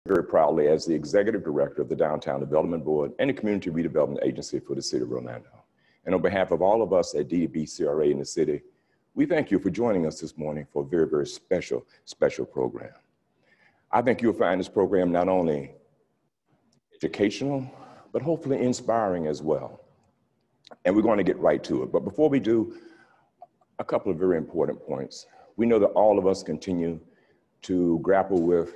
very proudly as the Executive Director of the Downtown Development Board and the Community Redevelopment Agency for the City of Orlando. And on behalf of all of us at DBCRA in the city, we thank you for joining us this morning for a very, very special program. I think you'll find this program not only educational, but hopefully inspiring as well. And we're going to get right to it. But before we do, a couple of very important points. We know that all of us continue to grapple with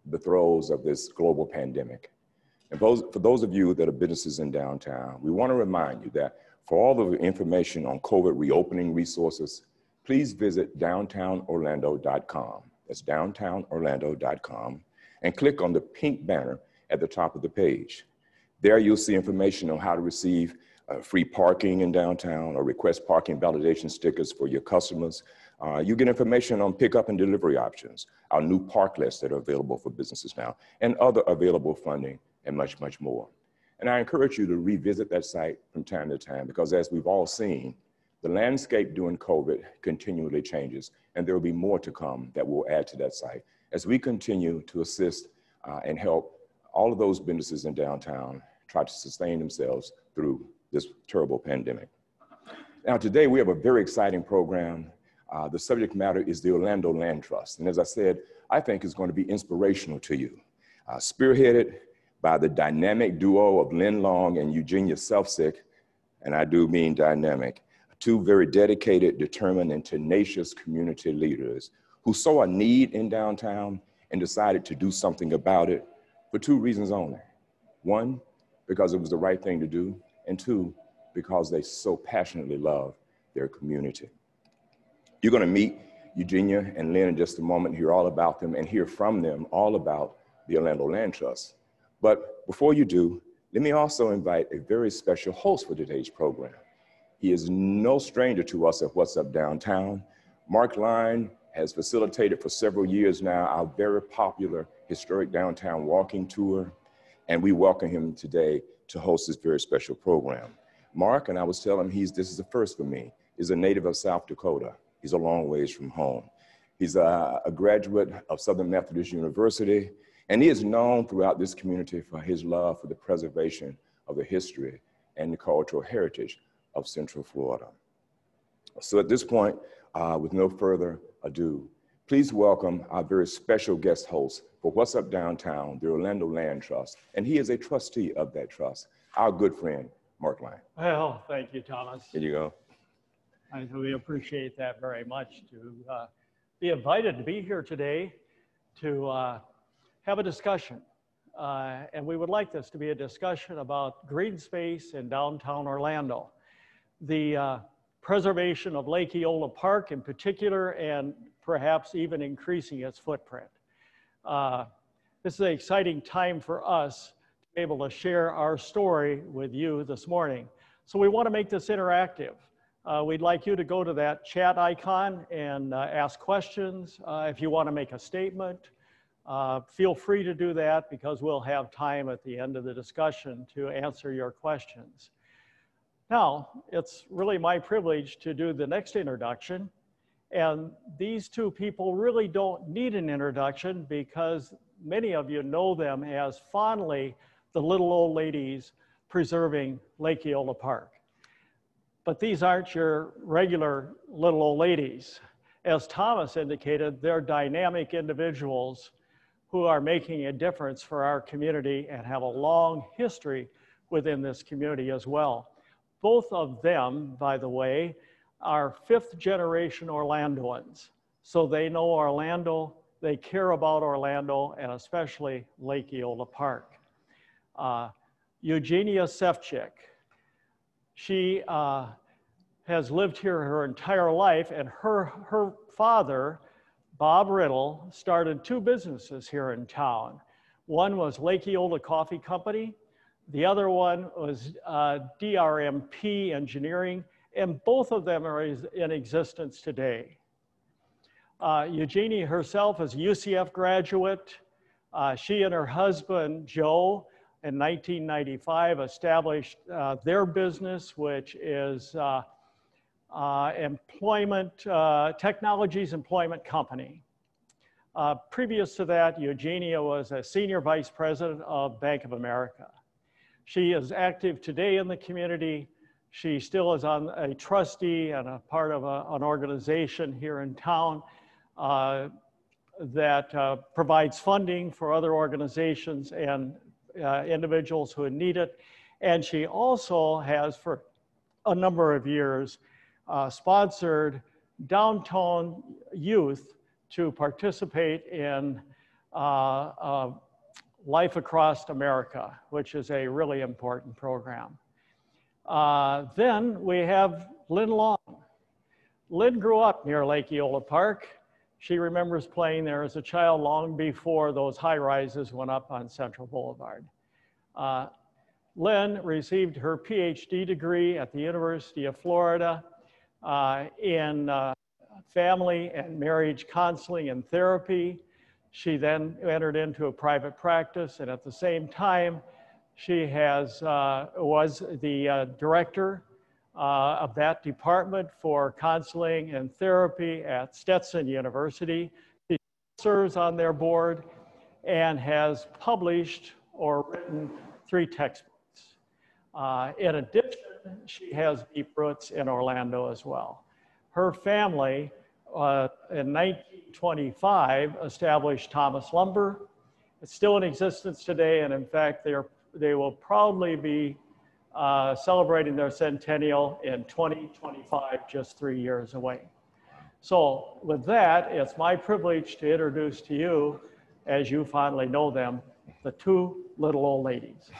the throes of this global pandemic. And for those of you that are businesses in downtown, we want to remind you that for all of the information on COVID reopening resources, please visit downtownorlando.com. That's downtownorlando.com, and click on the pink banner at the top of the page. There you'll see information on how to receive free parking in downtown or request parking validation stickers for your customers. You get information on pickup and delivery options, our new park lists that are available for businesses now, and other available funding and much, much more. And I encourage you to revisit that site from time to time because as we've all seen, the landscape during COVID continually changes, and there will be more to come that we'll add to that site as we continue to assist and help all of those businesses in downtown try to sustain themselves through this terrible pandemic. Now, today we have a very exciting program. The subject matter is the Orlando Land Trust. And as I said, I think it's going to be inspirational to you. Spearheaded by the dynamic duo of Lynn Long and Eugenia Selfsick, and I do mean dynamic, two very dedicated, determined, and tenacious community leaders who saw a need in downtown and decided to do something about it for two reasons only. One, because it was the right thing to do, and two, because they so passionately love their community. You're going to meet Eugenia and Lynn in just a moment, hear all about them, and hear from them all about the Orlando Land Trust. But before you do, let me also invite a very special host for today's program. He is no stranger to us at What's Up Downtown. Mark Lyon has facilitated for several years now our very popular historic downtown walking tour, and we welcome him today to host this very special program. Mark, and I was telling him this is a first for me, is a native of South Dakota. He's a long ways from home. He's a graduate of Southern Methodist University, and he is known throughout this community for his love for the preservation of the history and the cultural heritage of Central Florida. So at this point, with no further ado, please welcome our very special guest host for What's Up Downtown, the Orlando Land Trust, and he is a trustee of that trust, our good friend, Mark Lyon. Well, thank you, Thomas. Here you go. We appreciate that very much to be invited to be here today to have a discussion. And we would like this to be a discussion about green space in downtown Orlando. The preservation of Lake Eola Park in particular, and perhaps even increasing its footprint. This is an exciting time for us to be able to share our story with you this morning. So we want to make this interactive. We'd like you to go to that chat icon and ask questions. If you want to make a statement, feel free to do that because we'll have time at the end of the discussion to answer your questions. Now, it's really my privilege to do the next introduction. And these two people really don't need an introduction because many of you know them as fondly the little old ladies preserving Lake Eola Park. But these aren't your regular little old ladies. As Thomas indicated, they're dynamic individuals who are making a difference for our community and have a long history within this community as well. Both of them, by the way, are fifth generation Orlandoans. So they know Orlando, they care about Orlando, and especially Lake Eola Park. Eugenia Selfsick, she has lived here her entire life, and her father, Bob Riddle, started two businesses here in town. One was Lake Eola Coffee Company. The other one was DRMP Engineering, and both of them are in existence today. Eugenia herself is a UCF graduate. She and her husband, Joe, in 1995 established their business, which is Technologies Employment Company. Previous to that, Eugenia was a senior vice president of Bank of America. She is active today in the community. She still is on a trustee and a part of an organization here in town that provides funding for other organizations and individuals who need it. And she also has, for a number of years, sponsored downtown youth to participate in Life Across America, which is a really important program. Then we have Lynn Long. Lynn grew up near Lake Eola Park. She remembers playing there as a child long before those high rises went up on Central Boulevard. Lynn received her PhD degree at the University of Florida in family and marriage counseling and therapy. She then entered into a private practice, and at the same time, she was the director of that department for counseling and therapy at Stetson University. She serves on their board and has published or written 3 textbooks. In addition, she has deep roots in Orlando as well. Her family, in 1925, established Thomas Lumber. It's still in existence today, and in fact, they will proudly be celebrating their centennial in 2025, just 3 years away. So with that, it's my privilege to introduce to you, as you fondly know them, the 2 little old ladies.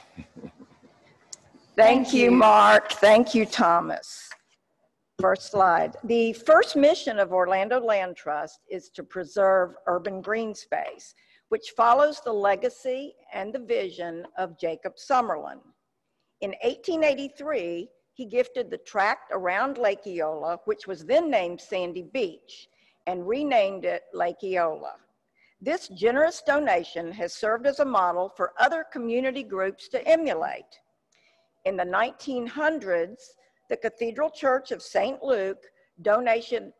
Thank you, Mark. Thank you, Thomas. First slide. The first mission of Orlando Land Trust is to preserve urban green space, which follows the legacy and the vision of Jacob Summerlin. In 1883, he gifted the tract around Lake Eola, which was then named Sandy Beach, and renamed it Lake Eola. This generous donation has served as a model for other community groups to emulate. In the 1900s, the Cathedral Church of St. Luke donated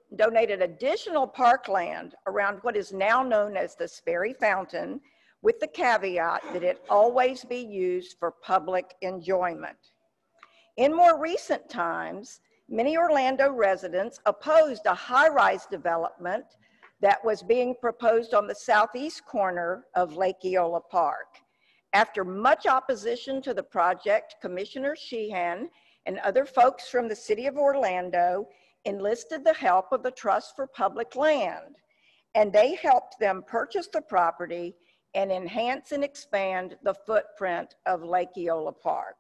additional parkland around what is now known as the Sperry Fountain, with the caveat that it always be used for public enjoyment. In more recent times, many Orlando residents opposed a high-rise development that was being proposed on the southeast corner of Lake Eola Park. After much opposition to the project, Commissioner Sheehan and other folks from the city of Orlando enlisted the help of the Trust for Public Land, and they helped them purchase the property and enhance and expand the footprint of Lake Eola Park.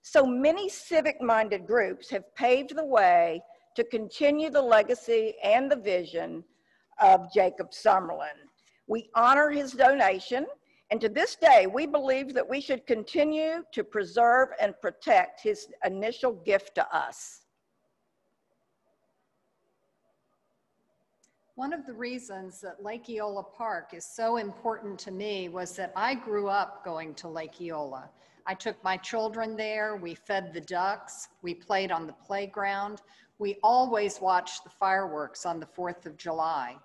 So many civic-minded groups have paved the way to continue the legacy and the vision of Jacob Summerlin. We honor his donation, and to this day, we believe that we should continue to preserve and protect his initial gift to us. One of the reasons that Lake Eola Park is so important to me was that I grew up going to Lake Eola. I took my children there, we fed the ducks, we played on the playground. We always watched the fireworks on the 4th of July.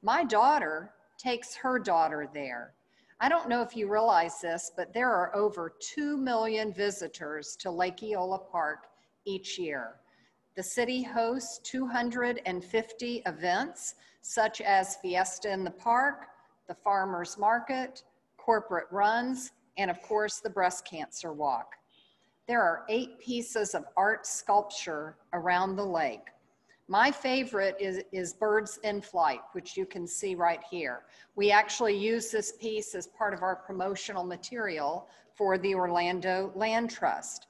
My daughter takes her daughter there. I don't know if you realize this, but there are over 2 million visitors to Lake Eola Park each year. The city hosts 250 events, such as Fiesta in the Park, the Farmers Market, corporate runs, and of course, the Breast Cancer Walk. There are 8 pieces of art sculpture around the lake. My favorite is Birds in Flight, which you can see right here. We actually use this piece as part of our promotional material for the Orlando Land Trust.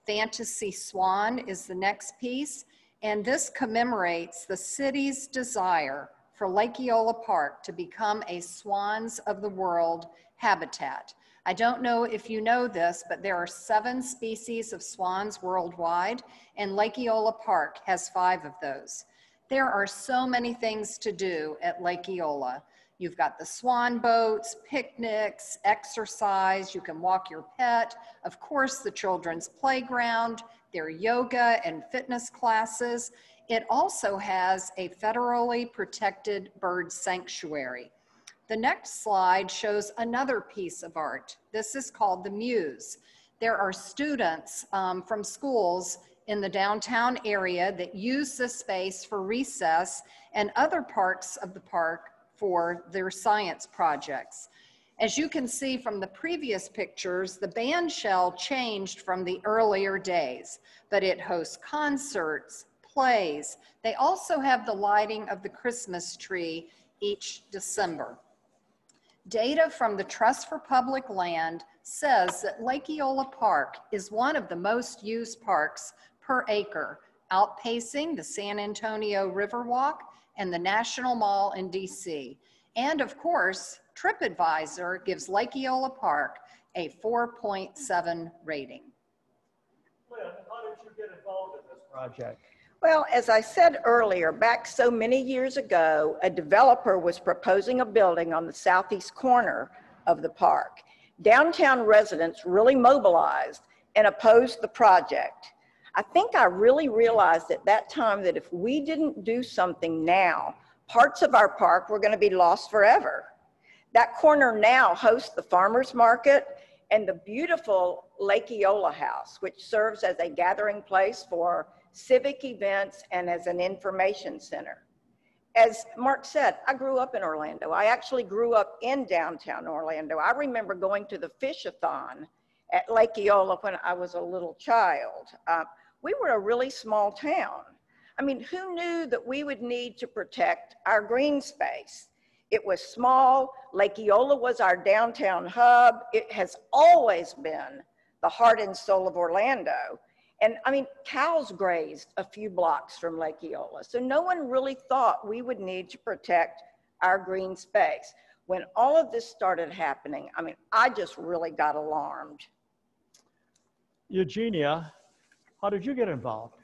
Fantasy Swan is the next piece, and this commemorates the city's desire for Lake Eola Park to become a Swans of the World habitat. I don't know if you know this, but there are 7 species of swans worldwide, and Lake Eola Park has 5 of those. There are so many things to do at Lake Eola. You've got the swan boats, picnics, exercise, you can walk your pet, of course the children's playground, their yoga and fitness classes. It also has a federally protected bird sanctuary. The next slide shows another piece of art. This is called the Muse. There are students from schools in the downtown area that use this space for recess and other parts of the park for their science projects. As you can see from the previous pictures, the band shell changed from the earlier days, but it hosts concerts, plays. They also have the lighting of the Christmas tree each December. Data from the Trust for Public Land says that Lake Eola Park is one of the most used parks per acre, outpacing the San Antonio Riverwalk and the National Mall in DC. And of course, TripAdvisor gives Lake Eola Park a 4.7 rating. Lynn, how did you get involved in this project? Well, as I said earlier, back so many years ago, a developer was proposing a building on the southeast corner of the park. Downtown residents really mobilized and opposed the project. I think I really realized at that time that if we didn't do something now, parts of our park were going to be lost forever. That corner now hosts the farmers market and the beautiful Lake Eola House, which serves as a gathering place for civic events and as an information center. As Mark said, I grew up in Orlando. I actually grew up in downtown Orlando. I remember going to the fish-a-thon at Lake Eola when I was a little child. We were a really small town. I mean, who knew that we would need to protect our green space? It was small. Lake Eola was our downtown hub. It has always been the heart and soul of Orlando. And I mean, cows grazed a few blocks from Lake Eola. So no one really thought we would need to protect our green space. When all of this started happening, I mean, I just really got alarmed. Eugenia, how did you get involved?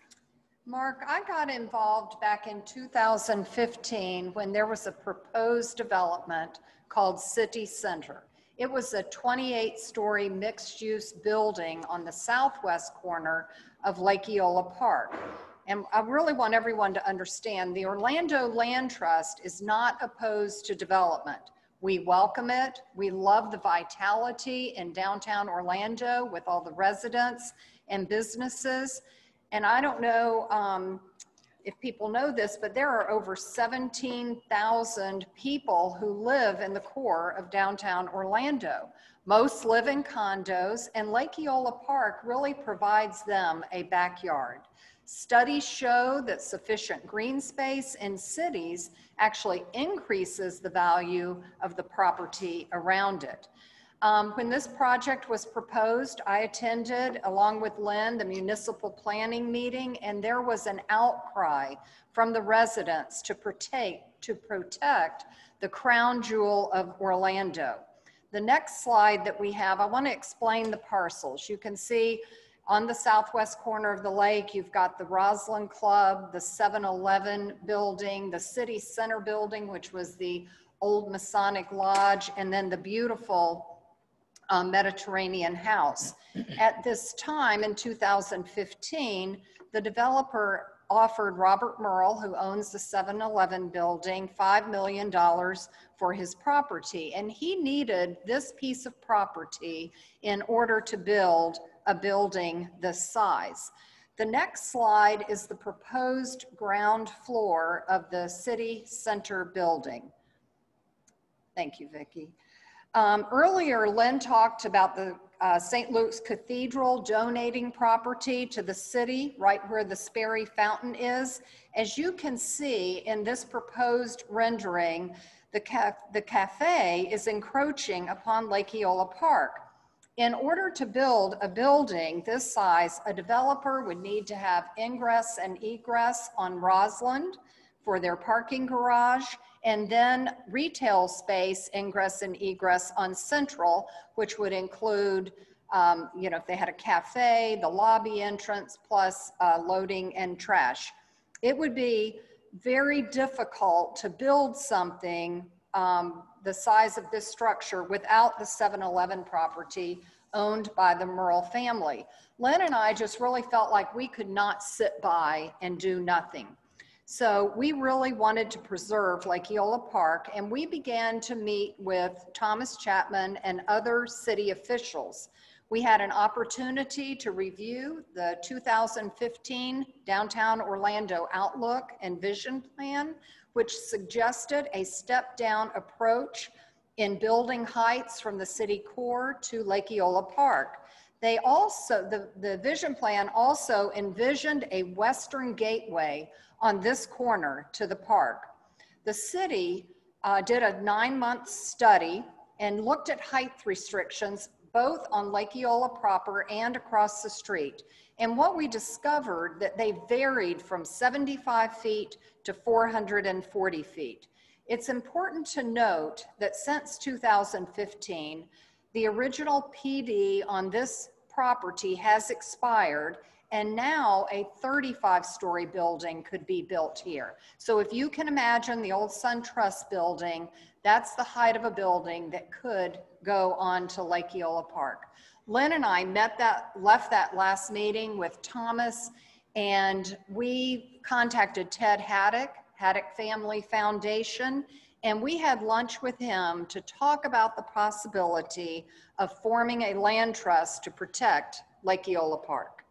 Mark, I got involved back in 2015 when there was a proposed development called City Center. It was a 28-story mixed-use building on the southwest corner of Lake Eola Park. And I really want everyone to understand the Orlando Land Trust is not opposed to development. We welcome it. We love the vitality in downtown Orlando with all the residents and businesses. And I don't know if people know this, but there are over 17,000 people who live in the core of downtown Orlando. Most live in condos, and Lake Eola Park really provides them a backyard. Studies show that sufficient green space in cities actually increases the value of the property around it. When this project was proposed, I attended, along with Lynn, the municipal planning meeting, and there was an outcry from the residents to protect the crown jewel of Orlando. The next slide that we have, I want to explain the parcels. You can see on the southwest corner of the lake, you've got the Roslyn Club, the 7-Eleven building, the City Center building, which was the old Masonic Lodge, and then the beautiful Mediterranean house. At this time in 2015, the developer offered Robert Merle, who owns the 7-Eleven building, $5 million for his property. And he needed this piece of property in order to build a building this size. The next slide is the proposed ground floor of the City Center building. Thank you, Vicki. Earlier, Lynn talked about the St. Luke's Cathedral donating property to the city right where the Sperry Fountain is. As you can see in this proposed rendering, the cafe is encroaching upon Lake Eola Park. In order to build a building this size, a developer would need to have ingress and egress on Roslyn for their parking garage, and then retail space ingress and egress on Central, which would include, if they had a cafe, the lobby entrance, plus loading and trash. It would be very difficult to build something the size of this structure without the 7-Eleven property owned by the Merle family. Lynn and I just really felt like we could not sit by and do nothing. So we really wanted to preserve Lake Eola Park, and we began to meet with Thomas Chapman and other city officials. We had an opportunity to review the 2015 Downtown Orlando Outlook and Vision Plan, which suggested a step-down approach in building heights from the city core to Lake Eola Park. They also, the vision plan also envisioned a western gateway on this corner to the park. The city did a 9-month study and looked at height restrictions both on Lake Eola proper and across the street. And what we discovered that they varied from 75 feet to 440 feet. It's important to note that since 2015, the original PD on this property has expired, and now a 35-story building could be built here. So if you can imagine the old SunTrust building, that's the height of a building that could go on to Lake Eola Park. Lynn and I left that last meeting with Thomas, and we contacted Ted Haddock Family Foundation, and we had lunch with him to talk about the possibility of forming a land trust to protect Lake Eola Park.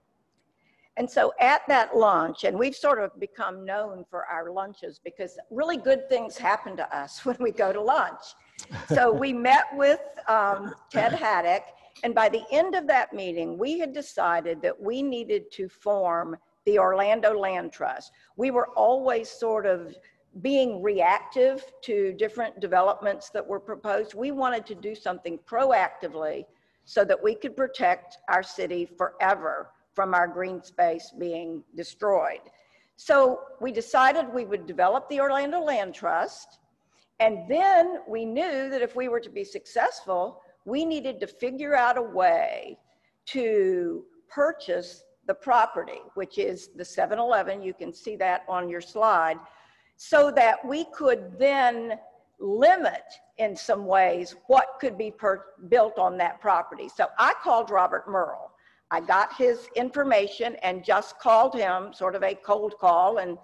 And so at that lunch, and we've sort of become known for our lunches because really good things happen to us when we go to lunch. So we met with Ted Haddock, and by the end of that meeting, we had decided that we needed to form the Orlando Land Trust. We were always sort of being reactive to different developments that were proposed. We wanted to do something proactively so that we could protect our city forever from our green space being destroyed. So we decided we would develop the Orlando Land Trust, and then we knew that if we were to be successful, we needed to figure out a way to purchase the property, which is the 7-Eleven, you can see that on your slide, so that we could then limit in some ways what could be built on that property. So I called Robert Merle. I got his information and just called him, sort of a cold call, and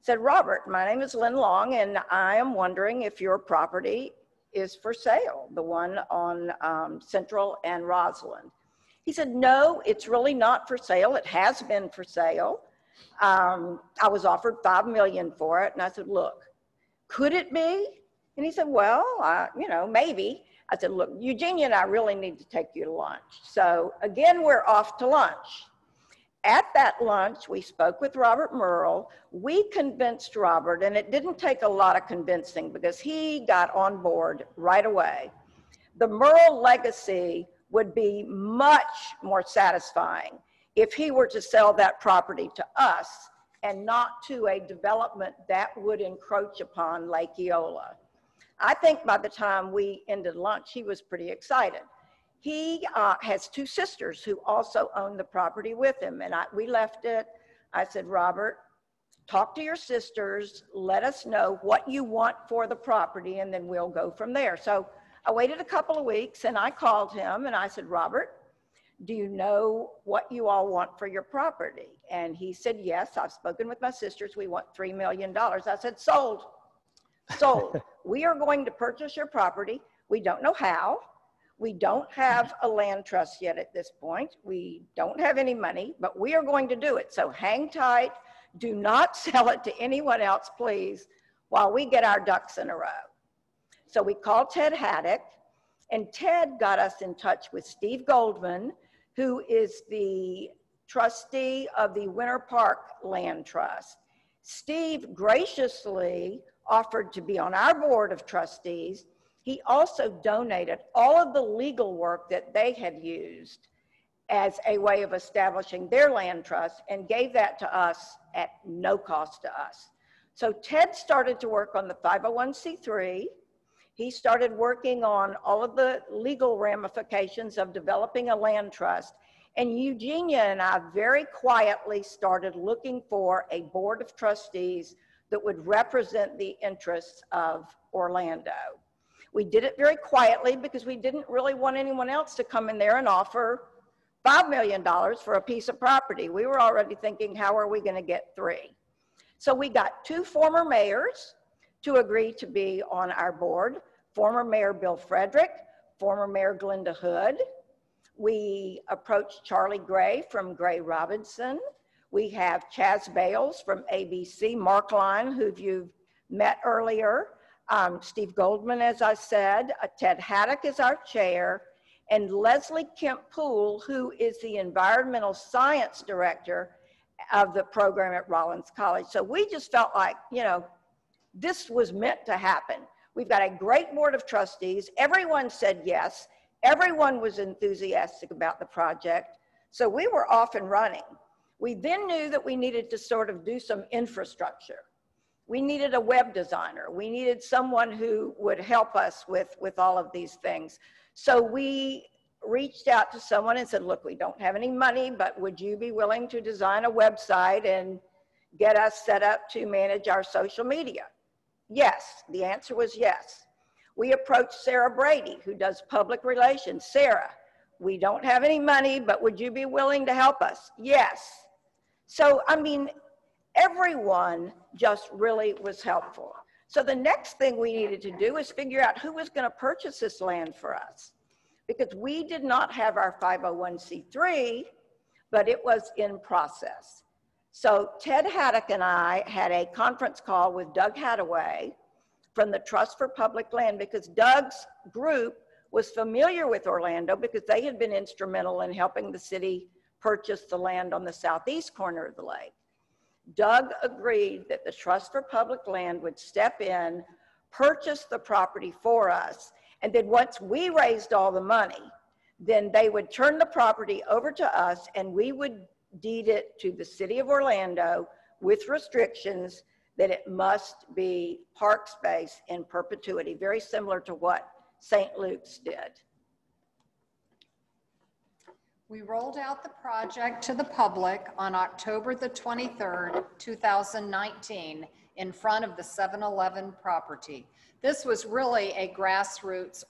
said, Robert, my name is Lynn Long, and I am wondering if your property is for sale, the one on Central and Roslyn. He said, no, it's really not for sale. It has been for sale. I was offered $5 million for it. And I said, look, could it be? And he said, well, you know, maybe. I said, look, Eugenia and I really need to take you to lunch. So again, we're off to lunch. At that lunch, we spoke with Robert Merle. We convinced Robert, and it didn't take a lot of convincing because he got on board right away. The Merle legacy would be much more satisfying if he were to sell that property to us and not to a development that would encroach upon Lake Eola. I think by the time we ended lunch, he was pretty excited. He has 2 sisters who also own the property with him, and we left it. I said, Robert, talk to your sisters, let us know what you want for the property, and then we'll go from there. So I waited a couple of weeks, and I called him, and I said, Robert, do you know what you all want for your property? And he said, yes, I've spoken with my sisters. We want $3 million. I said, sold, sold. We are going to purchase your property. We don't know how. We don't have a land trust yet at this point. We don't have any money, but we are going to do it. So hang tight. Do not sell it to anyone else, please, while we get our ducks in a row. So we called Ted Haddock, and Ted got us in touch with Steve Goldman, who is the trustee of the Winter Park Land Trust. Steve graciously offered to be on our board of trustees. He also donated all of the legal work that they had used as a way of establishing their land trust and gave that to us at no cost to us. So Ted started to work on the 501c3. He started working on all of the legal ramifications of developing a land trust. And Eugenia and I very quietly started looking for a board of trustees that would represent the interests of Orlando. We did it very quietly because we didn't really want anyone else to come in there and offer $5 million for a piece of property. We were already thinking, how are we going to get 3? So we got 2 former mayors to agree to be on our board, former Mayor Bill Frederick, former Mayor Glenda Hood. We approached Charlie Gray from Gray Robinson. We have Chaz Bales from ABC, Mark Lyon, who you've met earlier, Steve Goldman, as I said, Ted Haddock is our chair, and Leslie Kemp Poole, who is the environmental science director of the program at Rollins College. So we just felt like, you know, this was meant to happen. We've got a great board of trustees. Everyone said yes. Everyone was enthusiastic about the project. So we were off and running. We then knew that we needed to sort of do some infrastructure. We needed a web designer. We needed someone who would help us with all of these things. So we reached out to someone and said, look, we don't have any money, but would you be willing to design a website and get us set up to manage our social media? Yes, the answer was yes. We approached Sarah Brady, who does public relations. Sarah, we don't have any money, but would you be willing to help us? Yes. So, I mean, everyone just really was helpful. So the next thing we needed to do is figure out who was going to purchase this land for us, because we did not have our 501c3, but it was in process. So Ted Haddock and I had a conference call with Doug Hadaway from the Trust for Public Land, because Doug's group was familiar with Orlando because they had been instrumental in helping the city purchase the land on the southeast corner of the lake. Doug agreed that the Trust for Public Land would step in, purchase the property for us, and then once we raised all the money, then they would turn the property over to us and we would deed it to the city of Orlando with restrictions that it must be park space in perpetuity, very similar to what St. Luke's did. We rolled out the project to the public on October the 23rd, 2019, in front of the 7-Eleven property. This was really a grassroots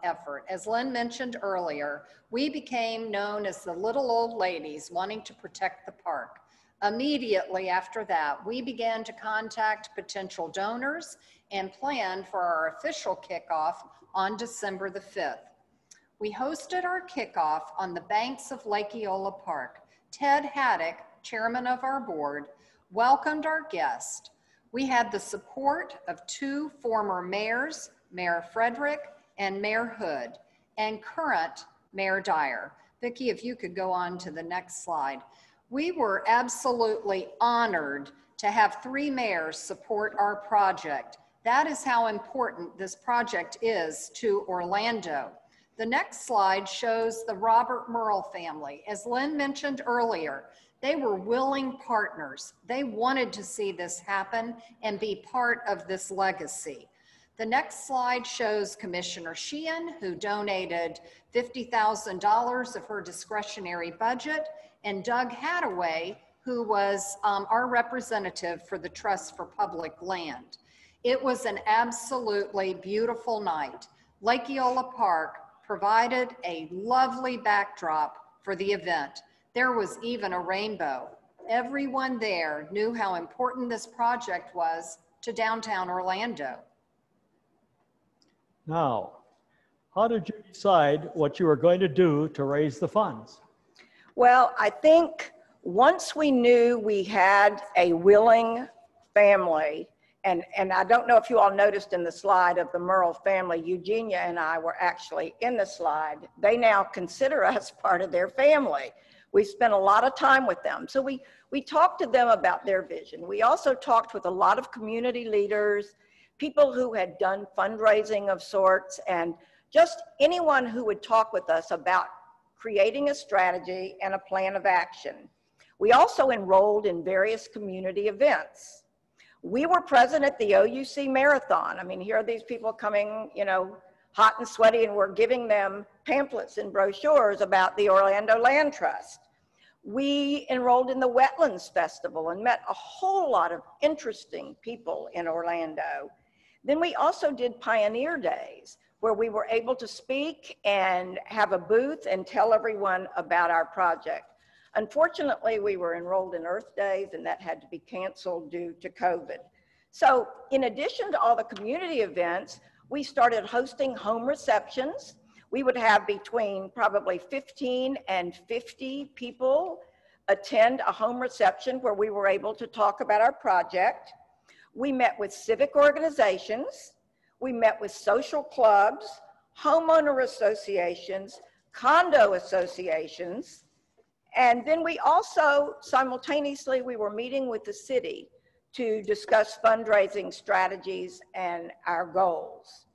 effort. As Lynn mentioned earlier, we became known as the little old ladies wanting to protect the park. Immediately after that, we began to contact potential donors and plan for our official kickoff on December the 5th. We hosted our kickoff on the banks of Lake Eola Park. Ted Haddock, chairman of our board, welcomed our guest. We had the support of 2 former mayors, Mayor Frederick and Mayor Hood, and current Mayor Dyer. Vicki, if you could go on to the next slide. We were absolutely honored to have 3 mayors support our project. That is how important this project is to Orlando. The next slide shows the Robert Merle family. As Lynn mentioned earlier, they were willing partners. They wanted to see this happen and be part of this legacy. The next slide shows Commissioner Sheehan, who donated $50,000 of her discretionary budget, and Doug Hadaway, who was our representative for the Trust for Public Land. It was an absolutely beautiful night. Lake Eola Park provided a lovely backdrop for the event. There was even a rainbow. Everyone there knew how important this project was to downtown Orlando. Now, how did you decide what you were going to do to raise the funds? Well, I think once we knew we had a willing family, and I don't know if you all noticed in the slide of the Merle family, Eugenia and I were actually in the slide. They now consider us part of their family. We spent a lot of time with them. So we talked to them about their vision. We also talked with a lot of community leaders, people who had done fundraising of sorts, and just anyone who would talk with us about creating a strategy and a plan of action. We also enrolled in various community events. We were present at the OUC Marathon. I mean, here are these people coming, you know, hot and sweaty, and we're giving them pamphlets and brochures about the Orlando Land Trust. We enrolled in the Wetlands Festival and met a whole lot of interesting people in Orlando. Then we also did Pioneer Days, where we were able to speak and have a booth and tell everyone about our project. Unfortunately, we were enrolled in Earth Days and that had to be canceled due to COVID. So in addition to all the community events, we started hosting home receptions. We would have between probably 15 and 50 people attend a home reception where we were able to talk about our project. We met with civic organizations. We met with social clubs, homeowner associations, condo associations. And then we also, simultaneously, we were meeting with the city to discuss fundraising strategies and our goals.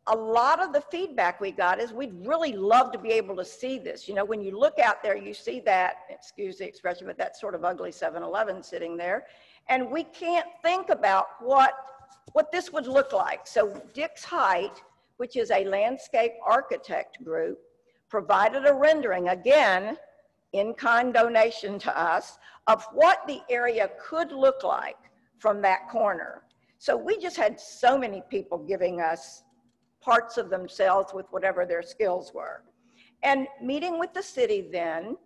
A lot of the feedback we got is we'd really love to be able to see this. You know, when you look out there, you see that, excuse the expression, but that sort of ugly 7-Eleven sitting there. And we can't think about what this would look like. So Dick's Height, which is a landscape architect group, provided a rendering, again, in-kind donation to us, of what the area could look like from that corner. So we just had so many people giving us parts of themselves with whatever their skills were. And meeting with the city then,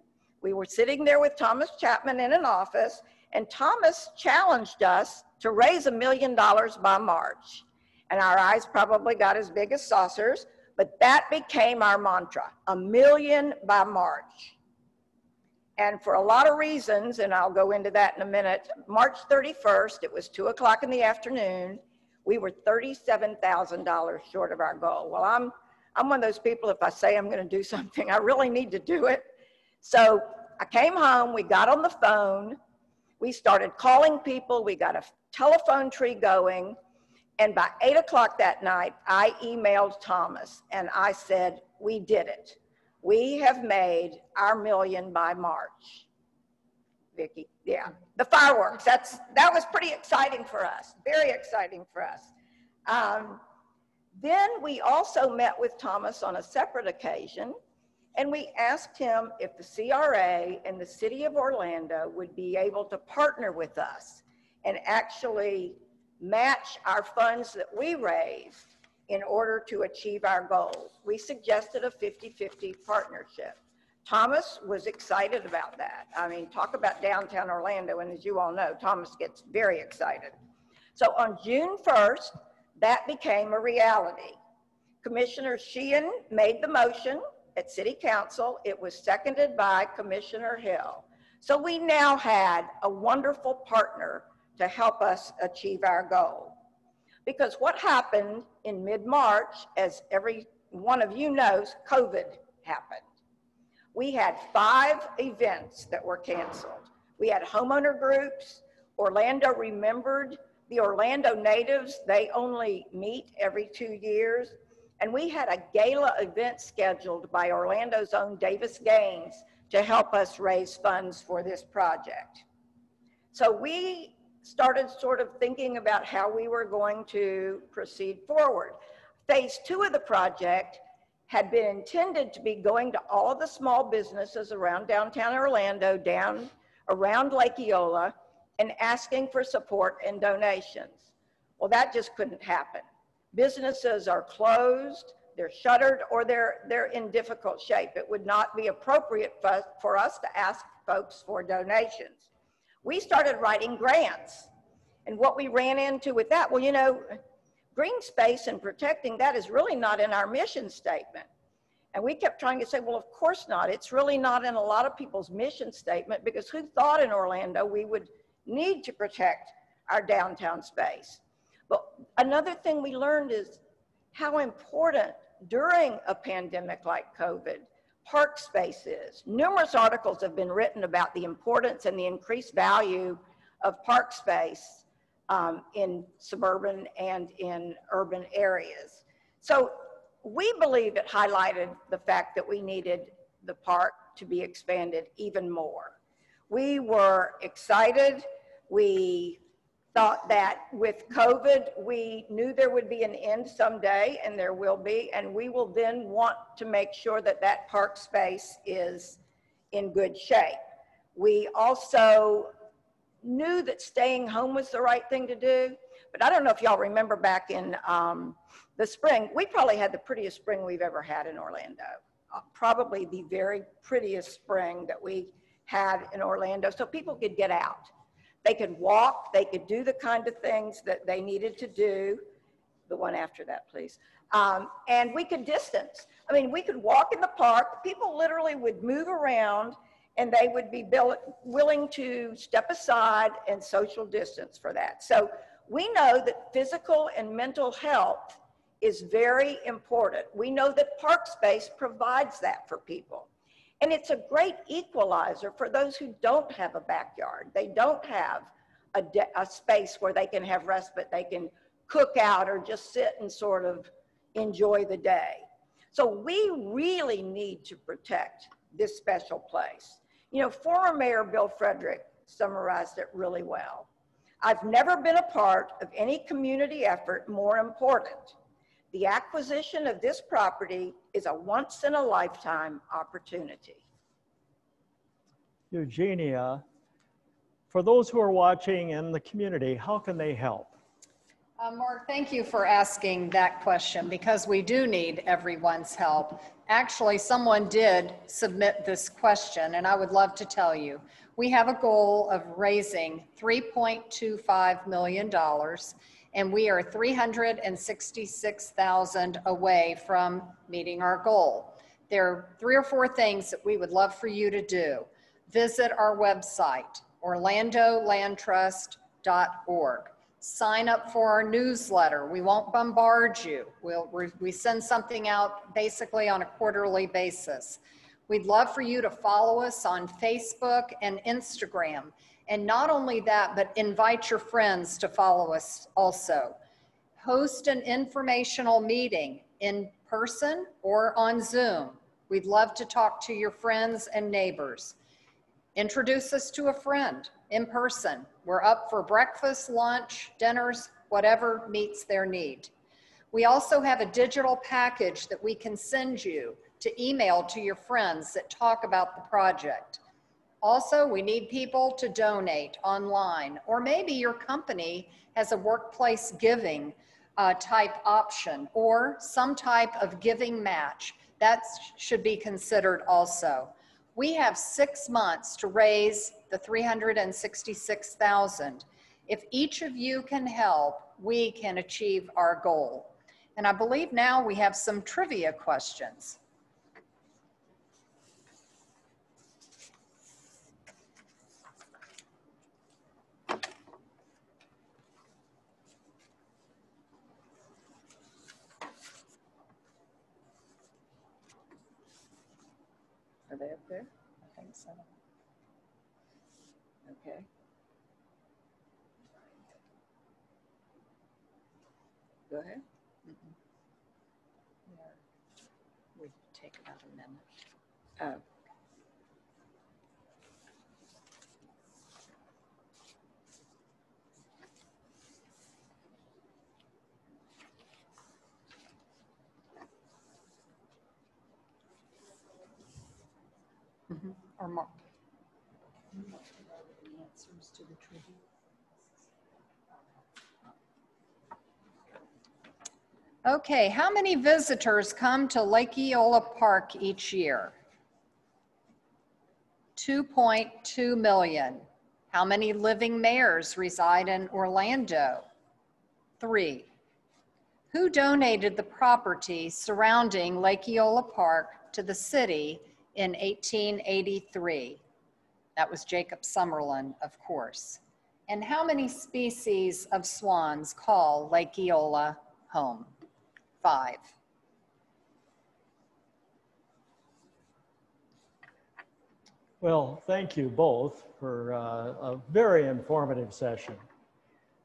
we were sitting there with Thomas Chapman in an office, and Thomas challenged us to raise $1 million by March. And our eyes probably got as big as saucers, but that became our mantra, $1 million by March. And for a lot of reasons, and I'll go into that in a minute, March 31st, it was 2 o'clock in the afternoon, we were $37,000 short of our goal. Well, I'm one of those people, if I say I'm gonna do something, I really need to do it. So I came home, we got on the phone, we started calling people, we got a telephone tree going, and by 8 o'clock that night, I emailed Thomas and I said, we did it. We have made our $1 million by March. Vicki, yeah, the fireworks, that was pretty exciting for us, very exciting for us. Then we also met with Thomas on a separate occasion, and we asked him if the CRA and the city of Orlando would be able to partner with us and actually match our funds that we raised in order to achieve our goals. We suggested a 50-50 partnership. Thomas was excited about that. I mean, talk about downtown Orlando, and as you all know, Thomas gets very excited. So on June 1st, that became a reality. Commissioner Sheehan made the motion at City Council. It was seconded by Commissioner Hill. So we now had a wonderful partner to help us achieve our goal. Because what happened in mid-March, as every one of you knows, COVID happened. We had 5 events that were canceled. We had homeowner groups. Orlando remembered the Orlando natives. They only meet every 2 years. And we had a gala event scheduled by Orlando's own Davis Gaines to help us raise funds for this project. So we started sort of thinking about how we were going to proceed forward. Phase 2 of the project had been intended to be going to all the small businesses around downtown Orlando, down around Lake Eola, and asking for support and donations. Well, that just couldn't happen. Businesses are closed, they're shuttered, or they're in difficult shape. It would not be appropriate for us to ask folks for donations. We started writing grants. And what we ran into with that, well, you know, green space and protecting that is really not in our mission statement. And we kept trying to say, well, of course not. It's really not in a lot of people's mission statement, because who thought in Orlando we would need to protect our downtown space? But another thing we learned is how important during a pandemic like COVID, park space is. Numerous articles have been written about the importance and the increased value of park space in suburban and in urban areas. So we believe it highlighted the fact that we needed the park to be expanded even more. We were excited. We thought that with COVID, we knew there would be an end someday, and there will be, and we will then want to make sure that that park space is in good shape. We also knew that staying home was the right thing to do, but I don't know if y'all remember back in the spring, we probably had the prettiest spring we've ever had in Orlando. probably the very prettiest spring that we had in Orlando, so people could get out. They could walk, they could do the kind of things that they needed to do. The one after that, please. And we could distance. I mean, we could walk in the park. People literally would move around and they would be willing to step aside and social distance for that. So we know that physical and mental health is very important. We know that park space provides that for people. And it's a great equalizer for those who don't have a backyard. They don't have a space where they can have respite, they can cook out or just sit and sort of enjoy the day. So we really need to protect this special place. You know, former Mayor Bill Frederick summarized it really well. I've never been a part of any community effort more important. The acquisition of this property is a once-in-a-lifetime opportunity. Eugenia, for those who are watching in the community, how can they help? Mark, thank you for asking that question because we do need everyone's help. Actually, someone did submit this question and I would love to tell you. We have a goal of raising $3.25 million and we are $366,000 away from meeting our goal. There are 3 or 4 things that we would love for you to do. Visit our website, orlandolandtrust.org. Sign up for our newsletter. We won't bombard you. We send something out basically on a quarterly basis. We'd love for you to follow us on Facebook and Instagram. And not only that, but invite your friends to follow us also. Host an informational meeting in person or on Zoom. We'd love to talk to your friends and neighbors. Introduce us to a friend in person. We're up for breakfast, lunch, dinners, whatever meets their need. We also have a digital package that we can send you to email to your friends that talk about the project. Also, we need people to donate online, or maybe your company has a workplace giving type option or some type of giving match. That should be considered also. We have 6 months to raise the $366,000. If each of you can help, we can achieve our goal. And I believe now we have some trivia questions. Are they up there? I think so. Okay. Go ahead. We take about a minute. Oh. Or more. Answers to the trivia. Okay, how many visitors come to Lake Eola Park each year? 2.2 million. How many living mayors reside in Orlando? 3. Who donated the property surrounding Lake Eola Park to the city in 1883? That was Jacob Summerlin, of course. And how many species of swans call Lake Eola home? 5. Well, thank you both for a very informative session.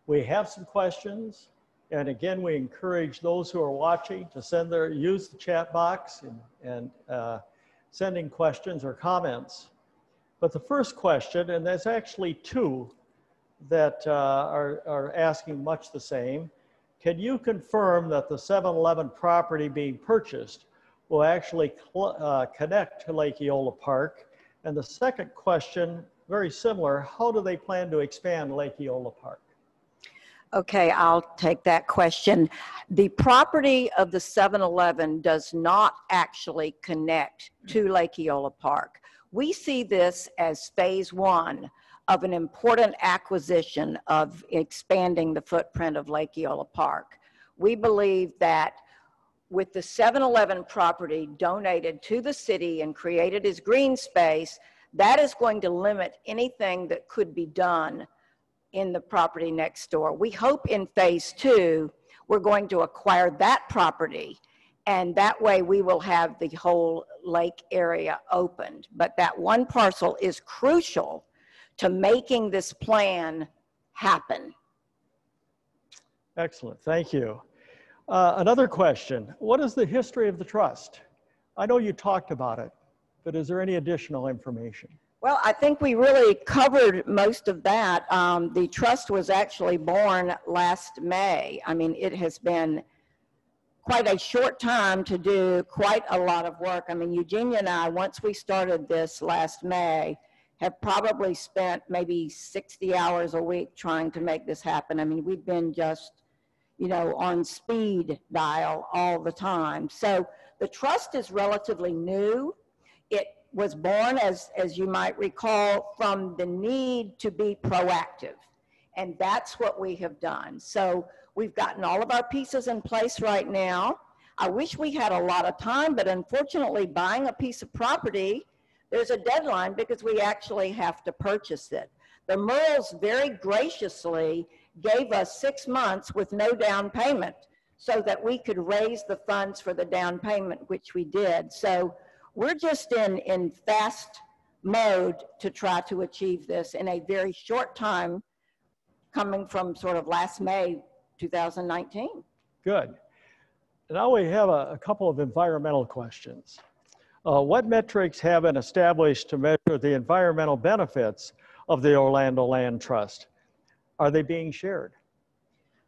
We have some questions, and again, we encourage those who are watching to use the chat box and sending questions or comments. But the first question, and there's actually 2 that are asking much the same. Can you confirm that the 7-Eleven property being purchased will actually connect to Lake Eola Park? And the second question, very similar, how do they plan to expand Lake Eola Park? Okay, I'll take that question. The property of the 7-Eleven does not actually connect to Lake Eola Park. We see this as phase one of an important acquisition of expanding the footprint of Lake Eola Park. We believe that with the 7-Eleven property donated to the city and created as green space, that is going to limit anything that could be done in the property next door. We hope in phase two, we're going to acquire that property, and that way we will have the whole lake area opened. But that one parcel is crucial to making this plan happen. Excellent, thank you. Another question, what is the history of the trust? I know you talked about it, but is there any additional information? Well, I think we really covered most of that. The trust was actually born last May. I mean, it has been quite a short time to do quite a lot of work. I mean, Eugenia and I, once we started this last May, have probably spent maybe 60 hours a week trying to make this happen. I mean, we've been just, you know, on speed dial all the time. So the trust is relatively new. It was born, as you might recall, from the need to be proactive. And that's what we have done. So we've gotten all of our pieces in place right now. I wish we had a lot of time, but unfortunately buying a piece of property, there's a deadline because we actually have to purchase it. The Merles very graciously gave us 6 months with no down payment so that we could raise the funds for the down payment, which we did. So we're just in fast mode to try to achieve this in a very short time, coming from sort of last May 2019. Good. Now we have a couple of environmental questions. What metrics have been established to measure the environmental benefits of the Orlando Land Trust? Are they being shared?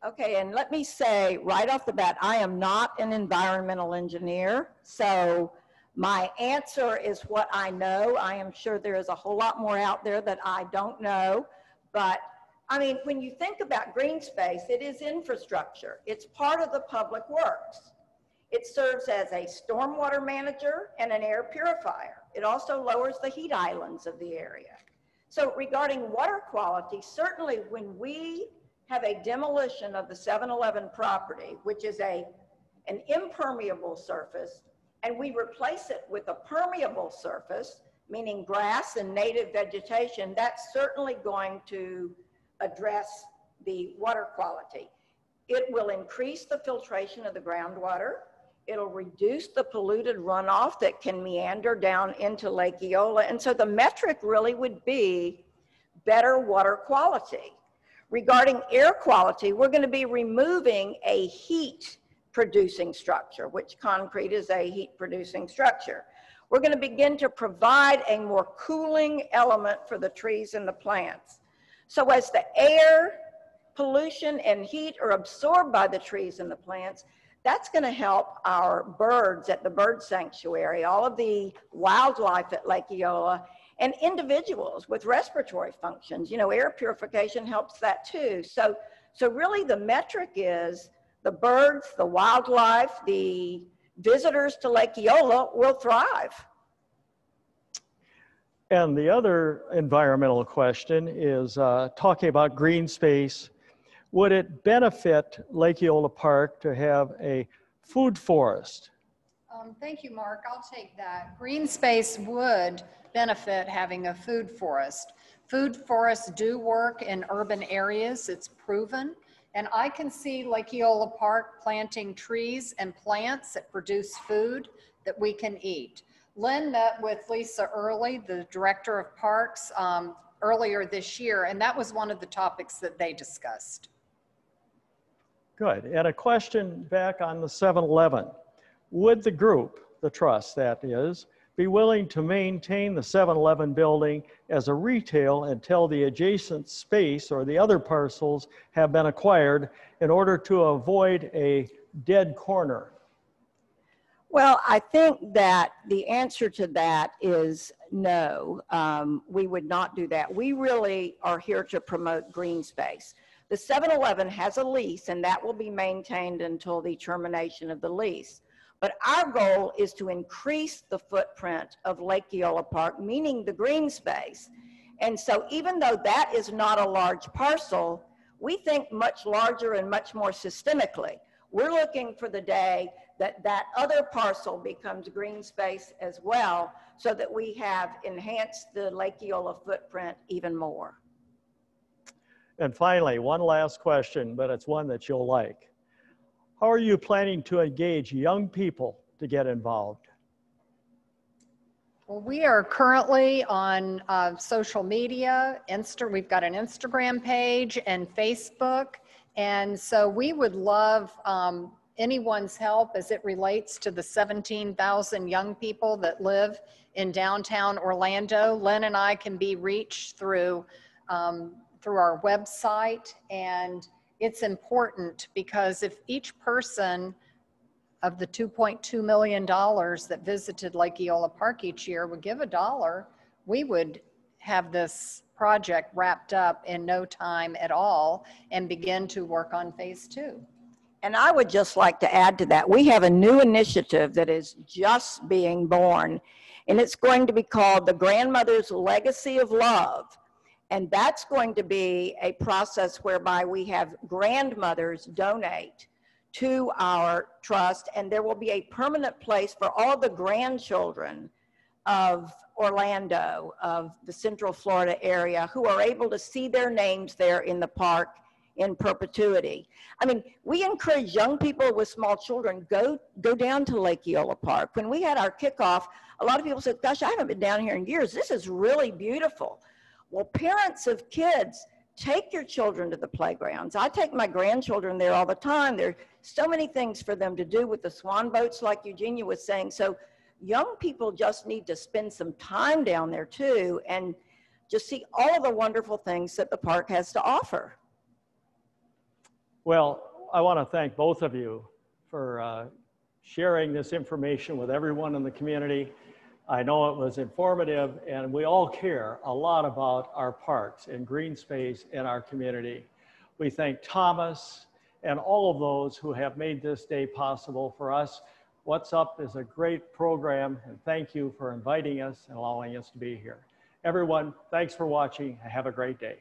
Okay, and let me say right off the bat, I am not an environmental engineer, so my answer is what I know. I am sure there is a whole lot more out there that I don't know, but I mean, when you think about green space, it is infrastructure. It's part of the public works. It serves as a stormwater manager and an air purifier. It also lowers the heat islands of the area. So regarding water quality, certainly when we have a demolition of the 7-Eleven property, which is an impermeable surface, and we replace it with a permeable surface, meaning grass and native vegetation, that's certainly going to address the water quality. It will increase the filtration of the groundwater. It'll reduce the polluted runoff that can meander down into Lake Eola. And so the metric really would be better water quality. Regarding air quality, we're going to be removing a heat producing structure, which concrete is a heat producing structure. We're going to begin to provide a more cooling element for the trees and the plants. So as the air, pollution, and heat are absorbed by the trees and the plants, that's going to help our birds at the bird sanctuary, all of the wildlife at Lake Eola, and individuals with respiratory functions. You know, air purification helps that too. So really the metric is the birds, the wildlife, the visitors to Lake Eola will thrive. And the other environmental question is talking about green space. Would it benefit Lake Eola Park to have a food forest? Thank you, Mark. I'll take that. Green space would benefit having a food forest. Food forests do work in urban areas, it's proven. And I can see Lake Eola Park planting trees and plants that produce food that we can eat. Lynn met with Lisa Early, the director of parks, earlier this year, and that was one of the topics that they discussed. Good. And a question back on the 7-Eleven. Would the group, the trust that is, be willing to maintain the 7-Eleven building as a retail until the adjacent space or the other parcels have been acquired in order to avoid a dead corner? Well, I think that the answer to that is no. We would not do that. We really are here to promote green space. The 7-Eleven has a lease, and that will be maintained until the termination of the lease. But our goal is to increase the footprint of Lake Eola Park, meaning the green space. And so even though that is not a large parcel, we think much larger and much more systemically. We're looking for the day that that other parcel becomes green space as well, so that we have enhanced the Lake Eola footprint even more. And finally, one last question, but it's one that you'll like. How are you planning to engage young people to get involved? Well, we are currently on social media. We've got an Instagram page and Facebook. And so we would love anyone's help as it relates to the 17,000 young people that live in downtown Orlando. Lynn and I can be reached through our website, and it's important because if each person of the $2.2 million that visited Lake Eola Park each year would give $1, we would have this project wrapped up in no time at all and begin to work on phase 2. And I would just like to add to that, we have a new initiative that is just being born, and it's going to be called the Grandmother's Legacy of Love. And that's going to be a process whereby we have grandmothers donate to our trust, and there will be a permanent place for all the grandchildren of Orlando, of the Central Florida area, who are able to see their names there in the park in perpetuity. I mean, we encourage young people with small children, go down to Lake Eola Park. When we had our kickoff, a lot of people said, gosh, I haven't been down here in years. This is really beautiful. Well, parents of kids, take your children to the playgrounds. I take my grandchildren there all the time. There are so many things for them to do with the swan boats, like Eugenia was saying. So young people just need to spend some time down there too, and just see all the wonderful things that the park has to offer. Well, I want to thank both of you for sharing this information with everyone in the community. I know it was informative, and we all care a lot about our parks and green space in our community. We thank Thomas and all of those who have made this day possible for us. What's Up is a great program, and thank you for inviting us and allowing us to be here. Everyone, thanks for watching. Have a great day.